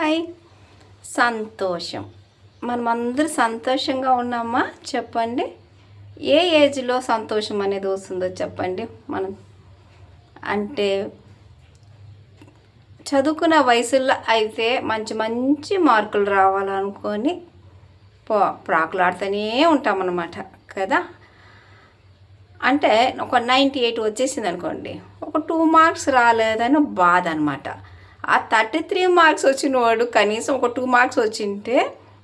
Hi. సంతోషం. మనమందరూ సంతోషంగా ఉన్నామా చెప్పండి? ఏ ఏజ్లో సంతోషం అనేది వస్తుందో చెప్పండి? మనం అంటే చదువుకున్న వయసుల్లో అయితే మంచి మంచి మార్కులు రావాలనుకొని ప్రాకులాడుతూనే ఉంటామన్నమాట కదా. అంటే ఒక 98 వచ్చేసింది అనుకోండి, ఒక 2 మార్క్స్ రాలేదని బాధ అనమాట. ఆ 33 మార్క్స్ వచ్చిన వాడు కనీసం ఒక 2 మార్క్స్ వచ్చింటే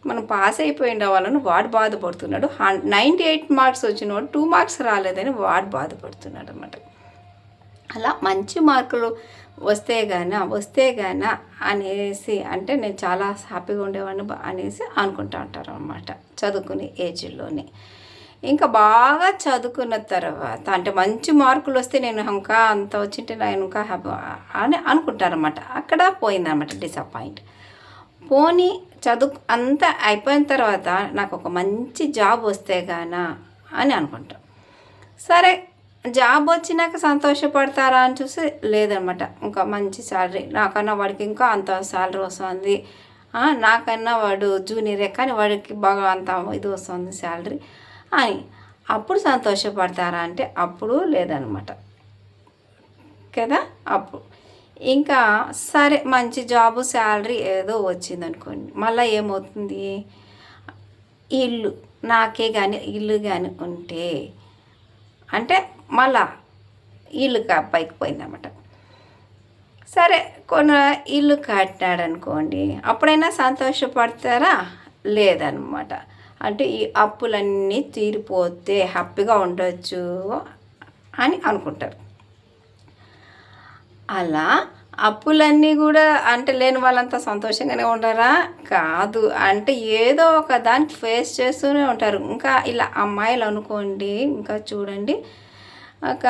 మనం పాస్ అయిపోయిన వాళ్ళని వాడు బాధపడుతున్నాడు. 98 మార్క్స్ వచ్చిన వాడు 2 మార్క్స్ రాలేదని వాడు బాధపడుతున్నాడు అనమాట. అలా మంచి మార్కులు వస్తే గాన అనేసి అంటే నేను చాలా హ్యాపీగా ఉండేవాడిని అనేసి అనుకుంటూ ఉంటారు అనమాట చదువుకునే ఏజ్లోనే. ఇంకా బాగా చదువుకున్న తర్వాత అంటే మంచి మార్కులు వస్తే నేను ఇంకా అంత వచ్చింటే నేను ఇంకా హ్యాపీ అని అనుకుంటారన్నమాట. అక్కడ పోయిందన్నమాట డిసప్పాయింట్. పోనీ చదువు అంతా అయిపోయిన తర్వాత నాకు ఒక మంచి జాబ్ వస్తే అని అనుకుంటాం. సరే జాబ్ వచ్చినాక సంతోషపడతారా అని చూసి లేదనమాట. ఇంకా మంచి శాలరీ, నాకన్నా వాడికి ఇంకా అంత శాలరీ వస్తుంది, నాకన్నా వాడు జూనియరే కానీ వాడికి బాగా అంత ఇది వస్తుంది శాలరీ అని అప్పుడు సంతోషపడతారా అంటే అప్పుడు లేదనమాట కదా. అప్పుడు ఇంకా సరే మంచి జాబు శాలరీ ఏదో వచ్చిందనుకోండి, మళ్ళీ ఏమవుతుంది, ఇల్లు నాకే కానీ ఇల్లు కానీ ఉంటే అంటే మళ్ళా ఇల్లు పైకి పోయిందన్నమాట. సరే ఇల్లు కట్టినాడు అనుకోండి, అప్పుడైనా సంతోషపడతారా? లేదనమాట. అంటే ఈ అప్పులన్నీ తీరిపోతే హ్యాపీగా ఉండొచ్చు అని అనుకుంటారు. అలా అప్పులన్నీ కూడా అంటే లేని వాళ్ళంతా సంతోషంగానే ఉండరా? కాదు, అంటే ఏదో ఒక దాన్ని ఫేస్ చేస్తూనే ఉంటారు. ఇంకా ఇలా అమ్మాయిలు అనుకోండి, ఇంకా చూడండి ఒక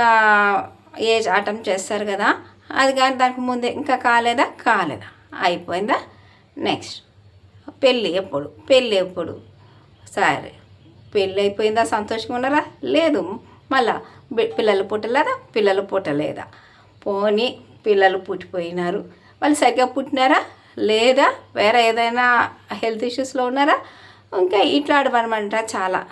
ఏజ్ అటెంప్ట్ చేస్తారు కదా, అది కానీ దానికి ముందే ఇంకా కాలేదా అయిపోయిందా, నెక్స్ట్ పెళ్ళి ఎప్పుడు సరే పెళ్ళి అయిపోయిందా సంతోషంగా ఉన్నారా? లేదు. మళ్ళా పిల్లలు పుట్టలేదా? పోనీ పిల్లలు పుట్టిపోయినారు, వాళ్ళు సరిగ్గా పుట్టినారా లేదా, వేరే ఏదైనా హెల్త్ ఇష్యూస్లో ఉన్నారా, ఇంకా ఇట్లాడమనమాట చాలా.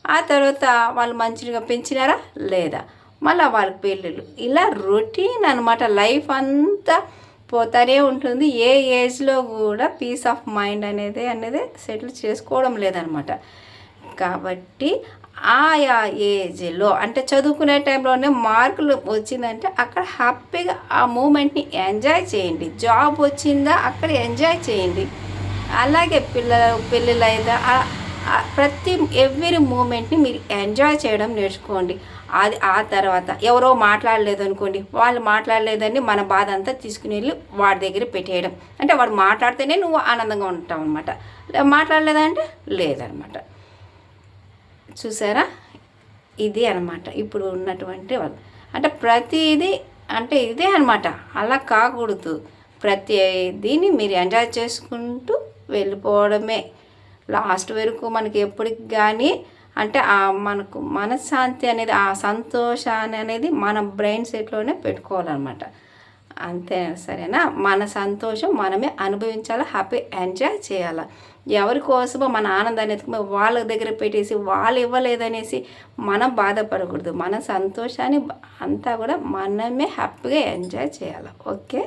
ఆ తర్వాత వాళ్ళు మంచిగా పెంచినారా లేదా, మళ్ళీ వాళ్ళకి పెళ్ళిళ్ళు, ఇలా రొటీన్ అనమాట. లైఫ్ అంతా పోతానే ఉంటుంది. ఏ ఏజ్లో కూడా పీస్ ఆఫ్ మైండ్ అనేది సెటిల్ చేసుకోవడం లేదనమాట. కాబట్టి ఆయా ఏజ్లో అంటే చదువుకునే టైంలోనే మార్కులు వచ్చిందంటే అక్కడ హ్యాపీగా ఆ మూమెంట్ని ఎంజాయ్ చేయండి. జాబ్ వచ్చిందా అక్కడ ఎంజాయ్ చేయండి. అలాగే పెళ్ళిళ్ళు అయిందా ప్రతి ఎవ్రీ మూమెంట్ని మీరు ఎంజాయ్ చేయడం నేర్చుకోండి. అది ఆ తర్వాత ఎవరో మాట్లాడలేదు అనుకోండి, వాళ్ళు మాట్లాడలేదని మన బాధ అంతా తీసుకుని వెళ్ళి వాడి దగ్గర పెట్టేయడం. అంటే వాడు మాట్లాడితేనే నువ్వు ఆనందంగా ఉంటావు అనమాట, మాట్లాడలేదంటే లేదనమాట. చూసారా, ఇది అనమాట ఇప్పుడు ఉన్నటువంటి వాళ్ళు. అంటే ప్రతిదీ అంటే ఇదే అనమాట, అలా కాకూడదు. ప్రతిదీని మీరు ఎంజాయ్ చేసుకుంటూ వెళ్ళిపోవడమే. లాస్ట్ వరకు మనకి ఎప్పటికి కానీ అంటే మనకు మనశ్శాంతి అనేది ఆ సంతోషాన్ని అనేది మన బ్రెయిన్ సెట్లోనే పెట్టుకోవాలన్నమాట. అంతే, సరేనా? మన సంతోషం మనమే అనుభవించాలి, హ్యాపీ ఎంజాయ్ చేయాలి. ఎవరి కోసమో మన ఆనందాన్ని ఎత్తుకుని వాళ్ళ దగ్గర పెట్టేసి వాళ్ళు ఇవ్వలేదనేసి మనం బాధపడకూడదు. మన సంతోషాన్ని అంతా కూడా మనమే హ్యాపీగా ఎంజాయ్ చేయాలి. ఓకే.